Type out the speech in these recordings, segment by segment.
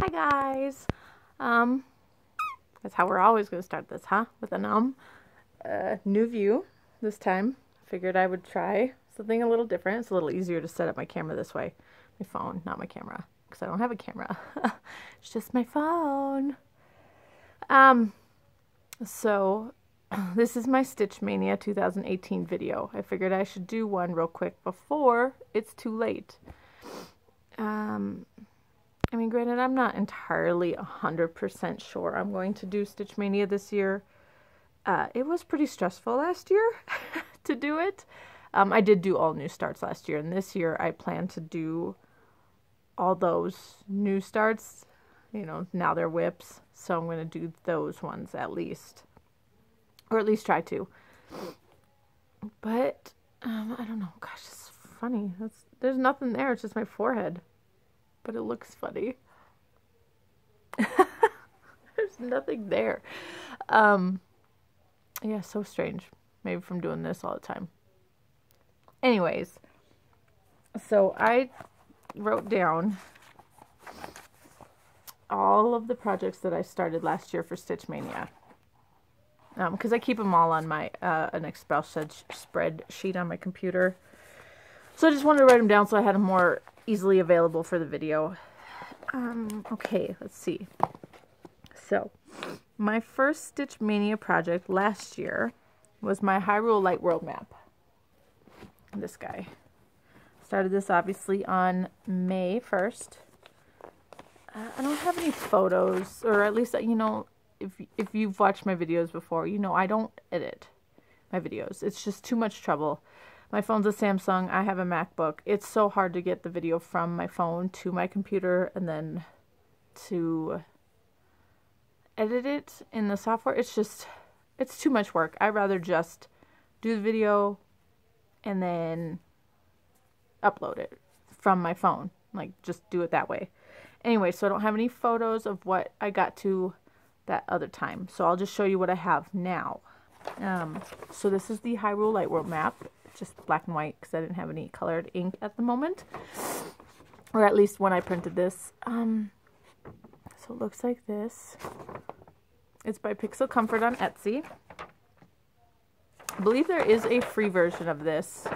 Hi guys. That's how we're always going to start this, huh? With an new view this time. Figured I would try something a little different. It's a little easier to set up my camera this way. My phone, not my camera, because I don't have a camera. It's just my phone. So this is my Stitch Mania 2018 video. I figured I should do one real quick before it's too late. I mean, granted, I'm not entirely 100% sure I'm going to do Stitch Mania this year. It was pretty stressful last year to do it. I did do all new starts last year, and this year I plan to do all those new starts. You know, now they're whips, so I'm going to do those ones at least. Or at least try to. But, I don't know. Gosh, it's funny. There's nothing there. It's just my forehead. But it looks funny. There's nothing there. Yeah, so strange. Maybe from doing this all the time. Anyways, so I wrote down all of the projects that I started last year for Stitch Mania. Because I keep them all on my an Excel spreadsheet on my computer. So I just wanted to write them down so I had them more easily available for the video. Okay, let's see. So, my first Stitch Mania project last year was my Hyrule World Map. This guy. Started this obviously on May 1st. I don't have any photos, or at least, you know, if you've watched my videos before, you know I don't edit my videos. It's just too much trouble. My phone's a Samsung. I have a MacBook. It's so hard to get the video from my phone to my computer and then to edit it in the software. It's too much work. I'd rather just do the video and then upload it from my phone. Like, just do it that way. Anyway, so I don't have any photos of what I got to that other time. So I'll just show you what I have now. So this is the Hyrule World Map. Just black and white because I didn't have any colored ink at the moment, or at least when I printed this. So it looks like this. It's by Pixel Comfort on Etsy. I believe there is a free version of this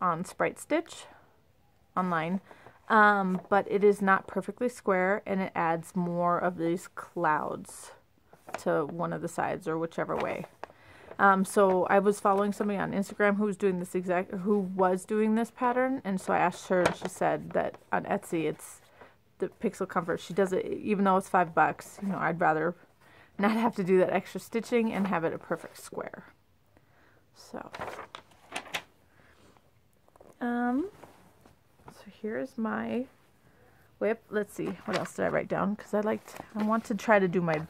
on Sprite Stitch online, but it is not perfectly square, and it adds more of these clouds to one of the sides or whichever way. So I was following somebody on Instagram who was doing this pattern, and so I asked her, and she said that on Etsy it's the Pixel Comfort. She does it even though it's $5. You know, I'd rather not have to do that extra stitching and have it a perfect square. So here's my whip. Let's see, what else did I write down? Because I want to try to do my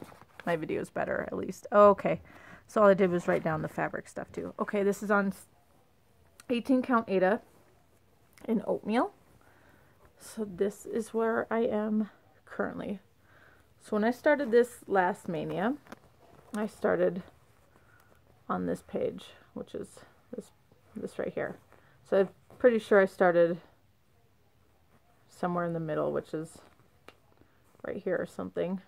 videos better at least. Oh, okay. So all I did was write down the fabric stuff too. Okay, this is on 18 count Aida in oatmeal. So this is where I am currently. So when I started this last Mania, I started on this page, which is this right here. So I'm pretty sure I started somewhere in the middle, which is right here or something.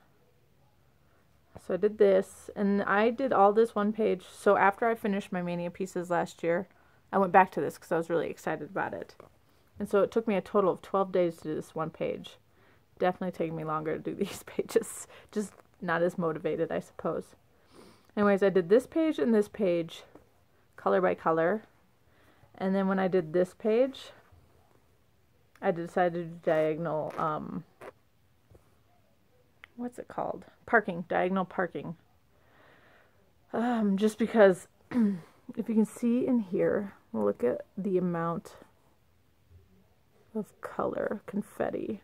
So I did this, and I did all this one page. So after I finished my Mania pieces last year, I went back to this because I was really excited about it. And so it took me a total of 12 days to do this one page. Definitely taking me longer to do these pages. Just not as motivated, I suppose. Anyways, I did this page and this page, color by color. And then when I did this page, I decided to do diagonal, what's it called? Parking, diagonal parking. Just because, if you can see in here, look at the amount of color, confetti.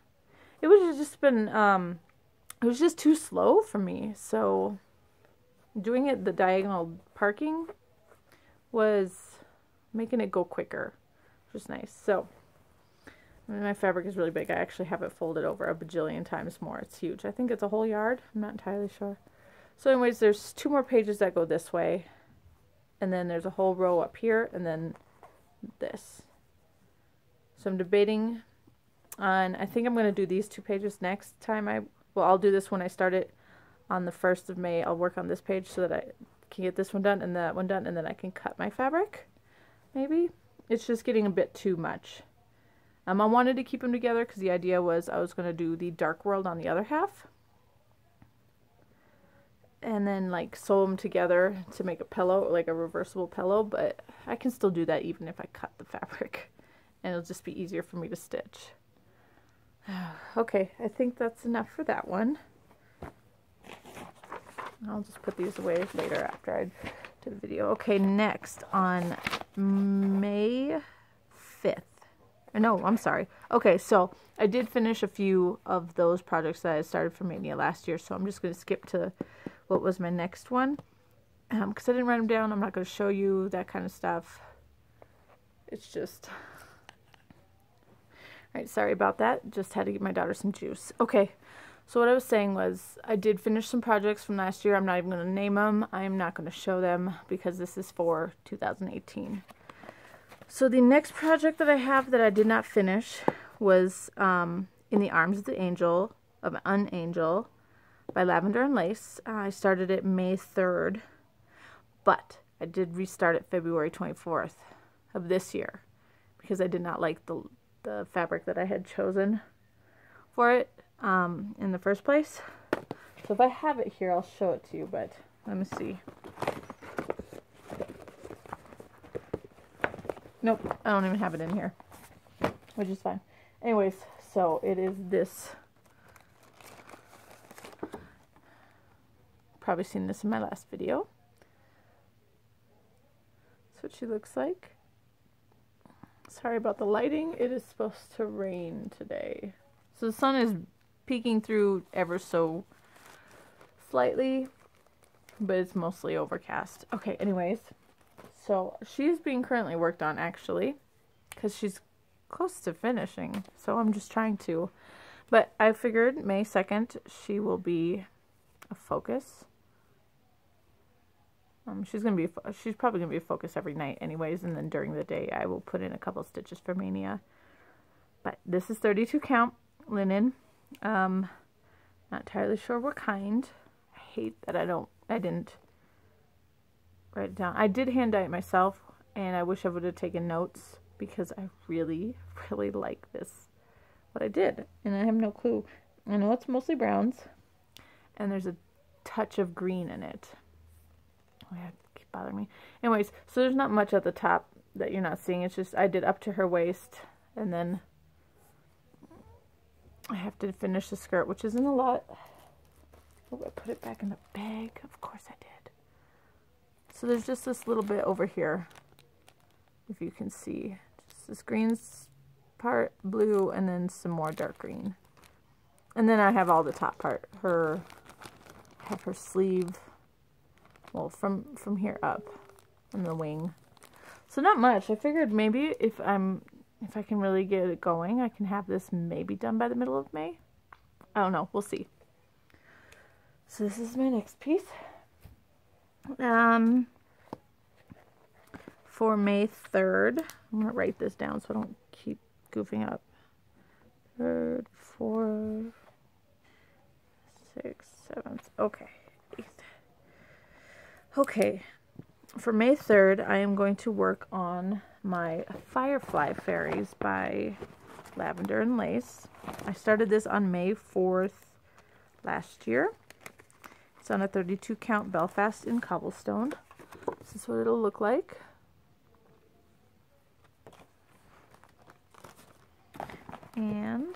It was just been, it was just too slow for me. So doing it, the diagonal parking was making it go quicker, which is nice. So my fabric is really big. I actually have it folded over a bajillion times more. It's huge. I think it's a whole yard. I'm not entirely sure. So anyways, there's 2 more pages that go this way. And then there's a whole row up here. And then this. So I'm debating And I think I'm going to do these 2 pages next time. I'll do this when I start it on the 1st of May. I'll work on this page so that I can get this one done and that one done, and then I can cut my fabric. Maybe. It's just getting a bit too much. I wanted to keep them together because the idea was I was going to do the dark world on the other half. And then like sew them together to make a pillow, like a reversible pillow, but I can still do that even if I cut the fabric. And it'll just be easier for me to stitch. Okay, I think that's enough for that one. I'll just put these away later after I do the video. Okay, next on May 5th. No, I'm sorry. Okay, so I did finish a few of those projects that I started for Maynia last year, so I'm just going to skip to what was my next one. Because I didn't write them down, I'm not going to show you that kind of stuff. It's just... Alright, sorry about that. Just had to give my daughter some juice. Okay, so what I was saying was I did finish some projects from last year. I'm not even going to name them. I'm not going to show them because this is for 2018. So the next project that I have that I did not finish was In the Arms of an Angel by Lavender and Lace. I started it May 3rd, but I did restart it February 24th of this year because I did not like the fabric that I had chosen for it in the first place. So if I have it here, I'll show it to you, but let me see. Nope, I don't even have it in here, which is fine. Anyways, so it is this. Probably seen this in my last video. That's what she looks like. Sorry about the lighting. It is supposed to rain today. So the sun is peeking through ever so slightly, but it's mostly overcast. Okay, anyways. So she's being currently worked on actually because she's close to finishing. So I'm just trying to. But I figured May 2nd she will be a focus. She's probably gonna be a focus every night anyways, and then during the day I will put in a couple stitches for Maynia. But this is 32 count linen. Not entirely sure what kind. I hate that I didn't write it down. I did hand dye it myself, and I wish I would have taken notes because I really, really like this. What I did, and I have no clue. I know it's mostly browns, and there's a touch of green in it. Oh yeah, keep bothering me. Anyways, so there's not much at the top that you're not seeing. It's just I did up to her waist, and then I have to finish the skirt, which isn't a lot. Oh, I put it back in the bag. Of course I did. So there's just this little bit over here, if you can see. Just this green part, blue, and then some more dark green. And then I have all the top part. I have her sleeve. Well, from here up, and the wing. So not much. I figured maybe if I can really get it going, I can have this maybe done by the middle of May. I don't know. We'll see. So this is my next piece. For May 3rd, I'm gonna write this down so I don't keep goofing up. 3rd, 4th, 6th, 7th. Okay. Okay, for May 3rd, I am going to work on my Firefly Fairies by Lavender and Lace. I started this on May 4th last year. It's on a 32 count Belfast in cobblestone. This is what it'll look like. And,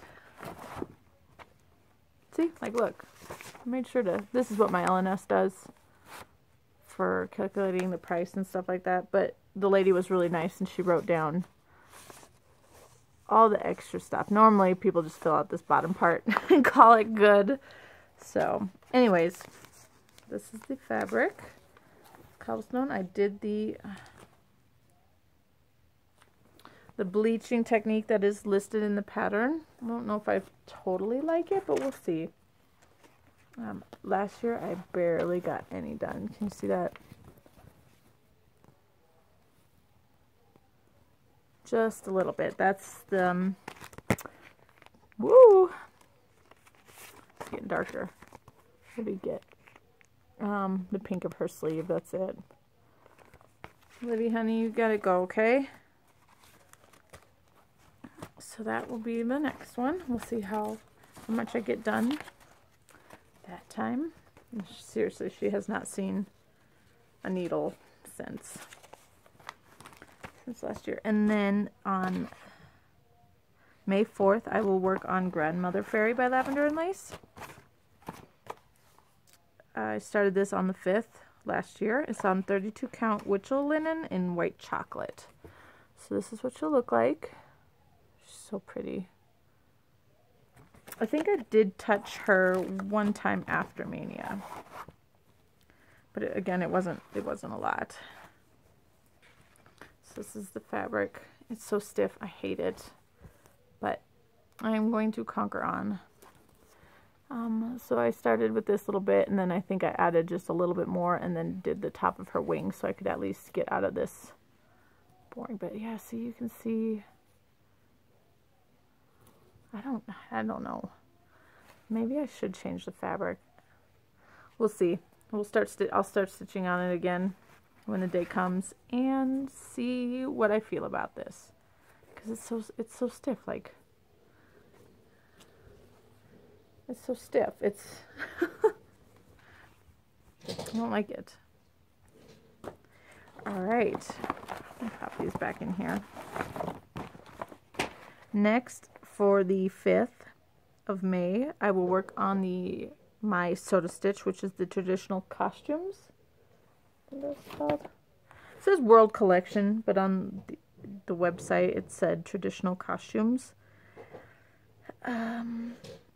see, like look, I made sure to, this is what my LNS does for calculating the price and stuff like that, but the lady was really nice and she wrote down all the extra stuff. Normally people just fill out this bottom part and call it good. So anyways, this is the fabric, cobblestone. I did the bleaching technique that is listed in the pattern. I don't know if I totally like it, but we'll see. Last year I barely got any done. Can you see that? Just a little bit. That's the darker. What do we get? The pink of her sleeve, that's it. Libby, honey, you gotta go, okay? So that will be the next one. We'll see how much I get done that time. Seriously, she has not seen a needle since last year. And then on May 4th, I will work on Grandmother Fairy by Lavender and Lace. I started this on the 5th last year. It's on 32 count Witchell linen in white chocolate. So this is what she'll look like. She's so pretty. I think I did touch her one time after Maynia, but again, it wasn't a lot. So this is the fabric. It's so stiff, I hate it, but I'm going to conquer on. So I started with this little bit, and then I think I added just a little bit more, and then did the top of her wing so I could at least get out of this boring bit. Yeah, see, you can see. I don't know. Maybe I should change the fabric. We'll see. I'll start stitching on it again when the day comes and see what I feel about this, because it's so stiff. Like, it's so stiff. It's I don't like it. All right, I'll pop these back in here. Next, for the 5th of May, I will work on my DoNaStitch, which is the traditional costumes. I think that's called. It says World Collection, but on the website it said traditional costumes.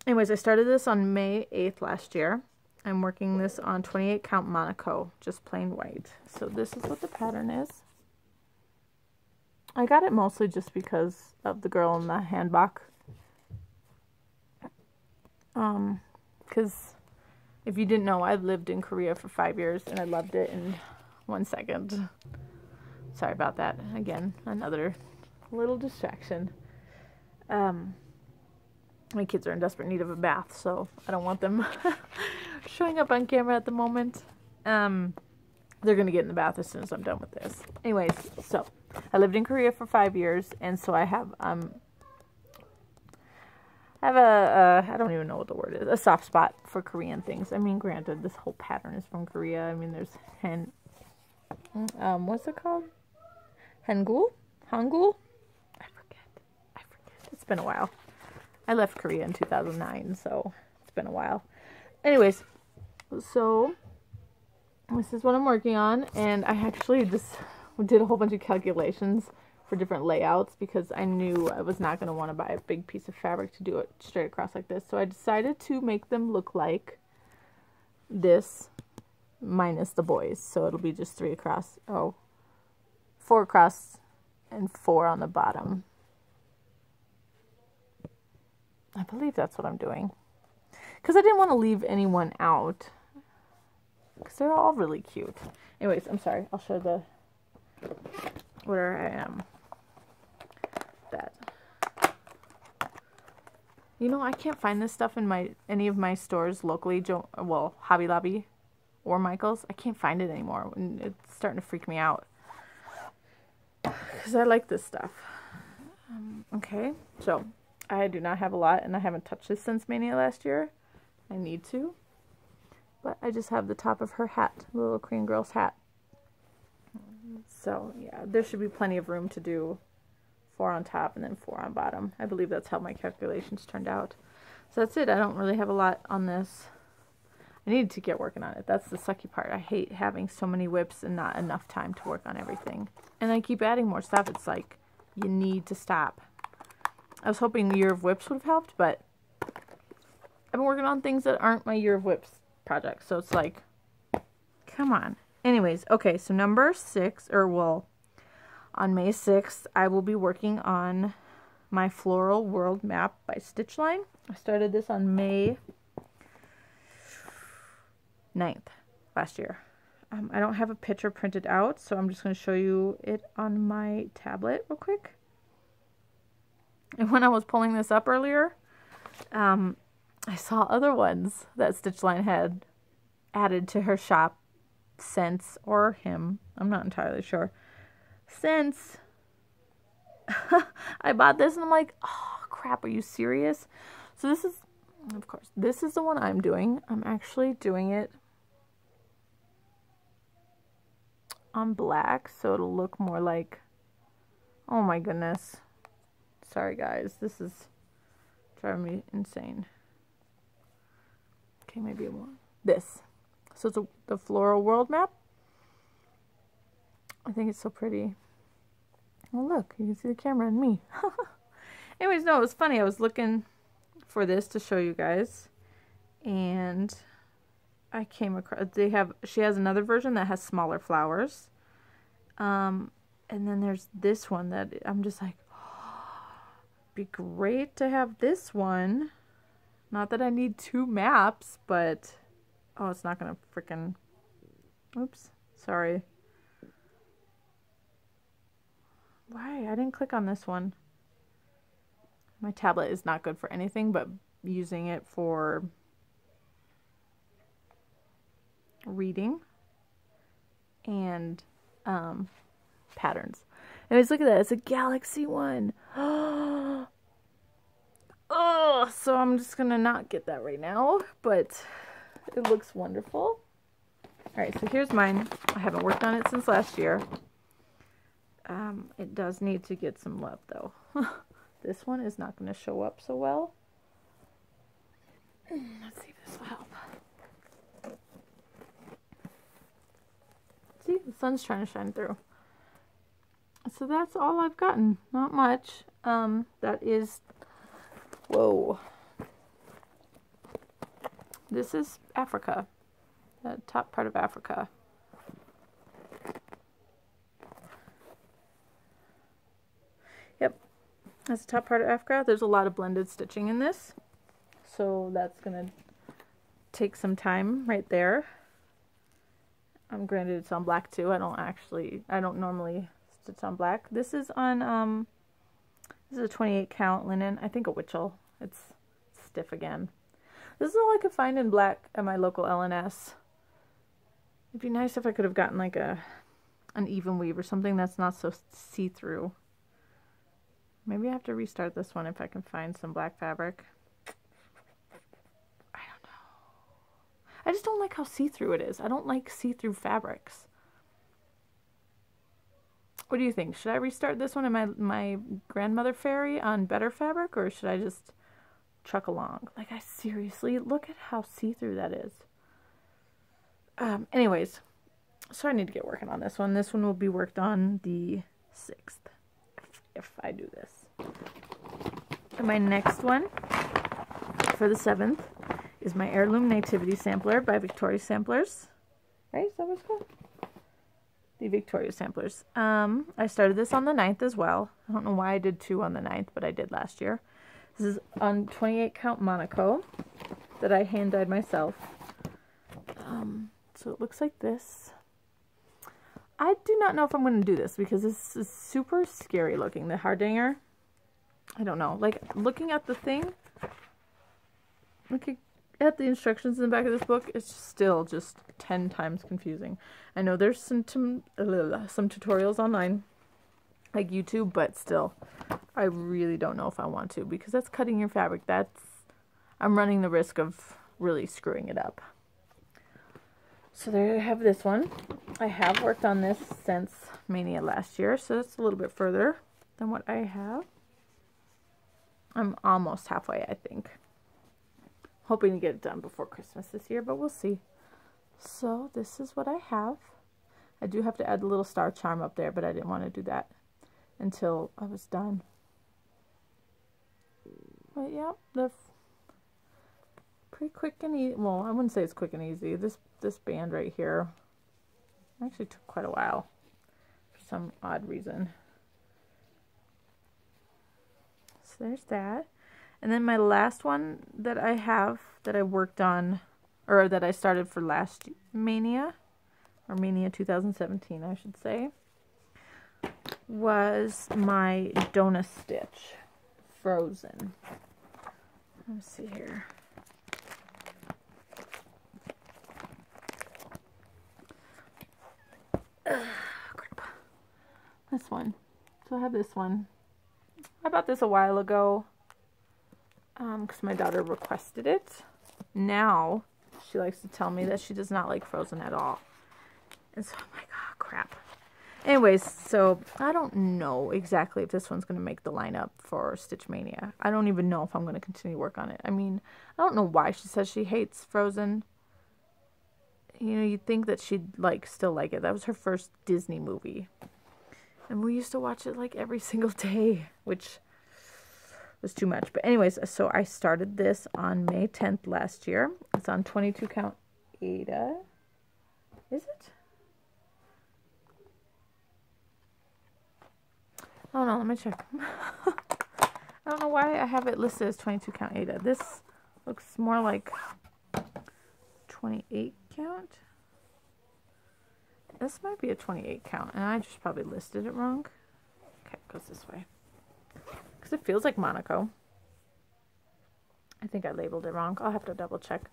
Anyways, I started this on May 8th last year. I'm working this on 28 count Monaco, just plain white. So this is what the pattern is. I got it mostly just because of the girl in the handbag. Because if you didn't know, I lived in Korea for 5 years and I loved it in 1 second. Sorry about that. Again, another little distraction. My kids are in desperate need of a bath, so I don't want them showing up on camera at the moment. They're going to get in the bath as soon as I'm done with this. Anyways, so I lived in Korea for 5 years, and so I have I don't even know what the word is, a soft spot for Korean things. I mean, granted, this whole pattern is from Korea. I mean, there's what's it called? Hangul? I forget. It's been a while. I left Korea in 2009, so it's been a while. Anyways, so this is what I'm working on, and I actually just did a whole bunch of calculations for different layouts because I knew I was not going to want to buy a big piece of fabric to do it straight across like this. So I decided to make them look like this minus the boys. So it'll be just 3 across, 4 across and 4 on the bottom. I believe that's what I'm doing. Because I didn't want to leave anyone out. Because they're all really cute. Anyways, I'm sorry. I'll show where I am. You know, I can't find this stuff in any of my stores locally. Hobby Lobby or Michael's. I can't find it anymore. And it's starting to freak me out. Because I like this stuff. Okay, so I do not have a lot, and I haven't touched this since Maynia last year. I need to. But I just have the top of her hat, the little Korean girl's hat. So, yeah, there should be plenty of room to do 4 on top and then 4 on bottom. I believe that's how my calculations turned out. So that's it. I don't really have a lot on this. I need to get working on it. That's the sucky part. I hate having so many whips and not enough time to work on everything. And I keep adding more stuff. It's like, you need to stop. I was hoping Year of Whips would have helped, but I've been working on things that aren't my Year of Whips project. So it's like, come on. Anyways, okay, so number 6, on May 6th, I will be working on my Floral World Map by StitchLine. I started this on May 9th last year. I don't have a picture printed out, so I'm just going to show you it on my tablet real quick. And when I was pulling this up earlier, I saw other ones that StitchLine had added to her shop since, or him, I'm not entirely sure, since I bought this, and I'm like, oh crap, are you serious? So this is, of course, this is the one I'm doing. I'm actually doing it on black, so it'll look more like, oh my goodness. Sorry guys, this is driving me insane. Okay, maybe this. So it's the Floral World Map. I think it's so pretty. Oh look, you can see the camera and me. Anyways, no, it was funny. I was looking for this to show you guys, and I came across, she has another version that has smaller flowers. And then there's this one that I'm just like, oh, be great to have this one. Not that I need 2 maps, but oh, it's not gonna freaking, oops, sorry. Why? I didn't click on this one. My tablet is not good for anything but using it for reading and patterns. Anyways, look at that. It's a Galaxy one. Oh, so I'm just gonna not get that right now, but it looks wonderful. Alright, so here's mine. I haven't worked on it since last year. It does need to get some love though. This one is not going to show up so well. Let's see if this will help. See, the sun's trying to shine through. So that's all I've gotten. Not much. That is, whoa. This is Africa. The top part of Africa. Yep, that's the top part of Africa. There's a lot of blended stitching in this, so that's gonna take some time right there. Granted, it's on black too. I don't normally stitch on black. This is on this is a 28 count linen. I think a Witchell. It's stiff again. This is all I could find in black at my local L&S. It'd be nice if I could have gotten like an even weave or something that's not so see-through. Maybe I have to restart this one if I can find some black fabric. I don't know. I just don't like how see-through it is. I don't like see-through fabrics. What do you think? Should I restart this one in my grandmother fairy on better fabric, or should I just truck along? Like, I seriously, look at how see-through that is. Anyways, so I need to get working on this one. This one will be worked on the 6th. If I do this. And my next one for the 7th is my Heirloom Nativity sampler by Victoria Samplers. Right? Is that what it's called? The Victoria Samplers. I started this on the 9th as well. I don't know why I did 2 on the 9th, but I did last year. This is on 28 count Monaco that I hand dyed myself. So it looks like this. I do not know if I'm going to do this because this is super scary looking, the hardanger. I don't know. Like, looking at the thing, looking at the instructions in the back of this book, it's still just 10 times confusing. I know there's some tutorials online, like YouTube, but still, I really don't know if I want to because that's cutting your fabric. I'm running the risk of really screwing it up. So there I have this one. I have worked on this since Maynia last year, so it's a little bit further than what I have. I'm almost halfway, I think. Hoping to get it done before Christmas this year, but we'll see. So this is what I have. I do have to add a little star charm up there, but I didn't want to do that until I was done. But yeah, the pretty quick and easy. Well, I wouldn't say it's quick and easy. This band right here actually took quite a while for some odd reason. So there's that. And then my last one that I have that I worked on, or that I started for last Maynia, or Maynia 2017 I should say, was my DoNaStitch Frozen. Let's see here. So I have this one. I bought this a while ago because my daughter requested it. Now she likes to tell me that she does not like Frozen at all. And so I'm like, oh, crap. Anyways, so I don't know exactly if this one's going to make the lineup for Stitch Mania. I don't even know if I'm going to continue work on it. I mean, I don't know why she says she hates Frozen. You know, you'd think that she'd still like it. That was her first Disney movie. And we used to watch it like every single day, which was too much. But anyways, so I started this on May 10th last year. It's on 22 count Aida. Is it? Oh no, let me check. I don't know why I have it listed as 22 count Aida. This looks more like 28 count. This might be a 28 count, and I just probably listed it wrong. Okay, it goes this way. Because it feels like Monaco. I think I labeled it wrong. I'll have to double check.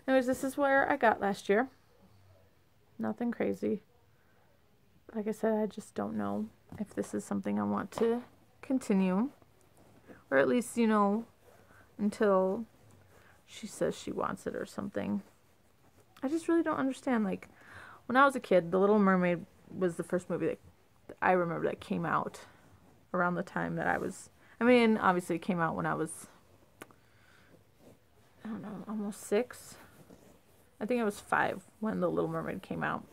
Anyways, this is where I got last year. Nothing crazy. Like I said, I just don't know if this is something I want to continue. Or at least, you know, until she says she wants it or something. I just really don't understand. Like, when I was a kid, The Little Mermaid was the first movie that I remember that came out around the time that I was... I mean, obviously it came out when I was, I don't know, almost 6. I think I was 5 when The Little Mermaid came out.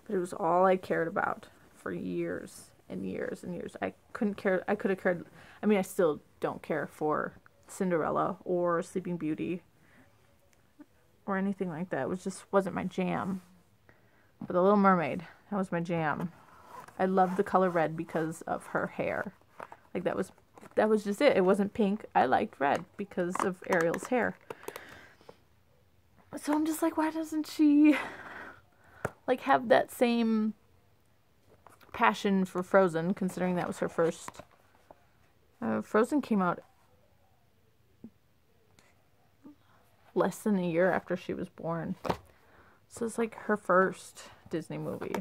But it was all I cared about for years and years and years. I couldn't care. I could have cared. I mean, I still don't care for Cinderella or Sleeping Beauty or anything like that. It was just wasn't my jam. But The Little Mermaid, that was my jam. I loved the color red because of her hair. Like that was just it. It wasn't pink. I liked red because of Ariel's hair. So I'm just like, why doesn't she like have that same passion for Frozen, considering that was her first. Frozen came out less than a year after she was born. So it's like her first Disney movie.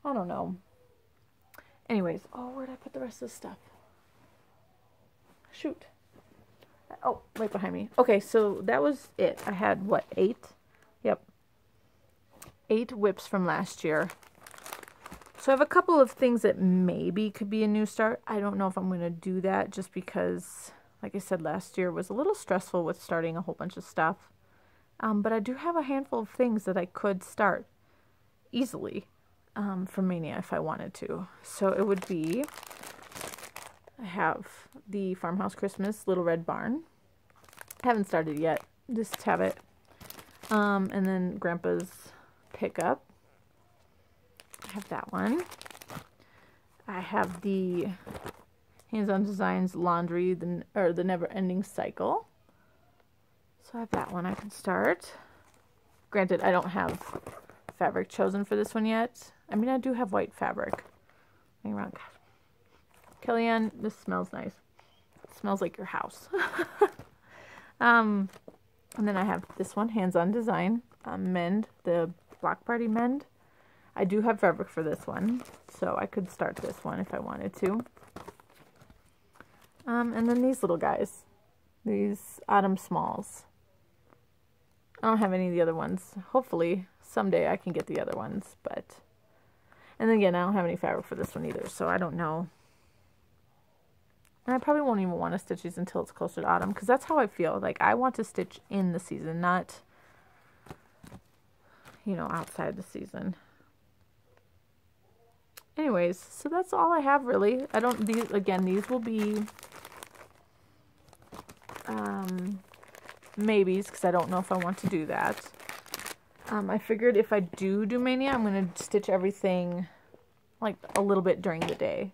I don't know. Anyways, oh, where'd I put the rest of the stuff? Shoot. Oh, right behind me. Okay, so that was it. I had, what, 8? Yep. 8 whips from last year. So I have a couple of things that maybe could be a new start. I don't know if I'm going to do that just because, like I said, last year was a little stressful with starting a whole bunch of stuff. But I do have a handful of things that I could start easily from Maynia if I wanted to. So it would be, I have the Farmhouse Christmas Little Red Barn. I haven't started yet, just have it. And then Grandpa's Pickup. I have that one. I have the Hands-On Designs Laundry, the Never Ending Cycle. So I have that one I can start. Granted, I don't have fabric chosen for this one yet. I mean, I do have white fabric. Hang around. Kellyanne, this smells nice. It smells like your house. And then I have this one, Hands-On Design, Mend, the Block Party Mend. I do have fabric for this one, so I could start this one if I wanted to. And then these little guys, these Autumn Smalls. I don't have any of the other ones. Hopefully, someday I can get the other ones, but... And then again, I don't have any fabric for this one either, so I don't know. And I probably won't even want to stitch these until it's closer to autumn, because that's how I feel. Like, I want to stitch in the season, not, you know, outside the season. Anyways, so that's all I have, really. I don't, these will be maybes, because I don't know if I want to do that. I figured if I do Mania, I'm going to stitch everything, like, a little bit during the day.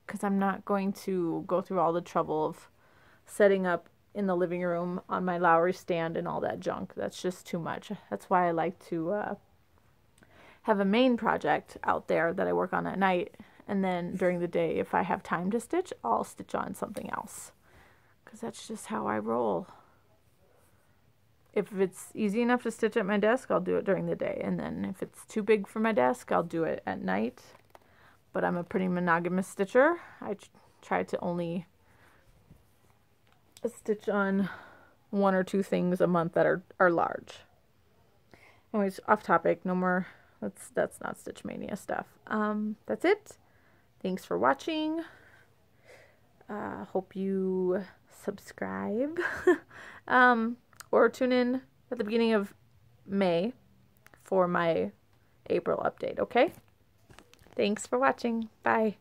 Because I'm not going to go through all the trouble of setting up in the living room on my Lowry stand and all that junk. That's just too much. That's why I like to have a main project out there that I work on at night. And then during the day, if I have time to stitch, I'll stitch on something else. Because that's just how I roll. If it's easy enough to stitch at my desk, I'll do it during the day. And then if it's too big for my desk, I'll do it at night. but I'm a pretty monogamous stitcher. I try to only stitch on 1 or 2 things a month that are large. Anyways, off topic, no more, that's not Stitch Mania stuff. That's it. Thanks for watching. Hope you subscribe or tune in at the beginning of May for my April update, okay? Thanks for watching. Bye.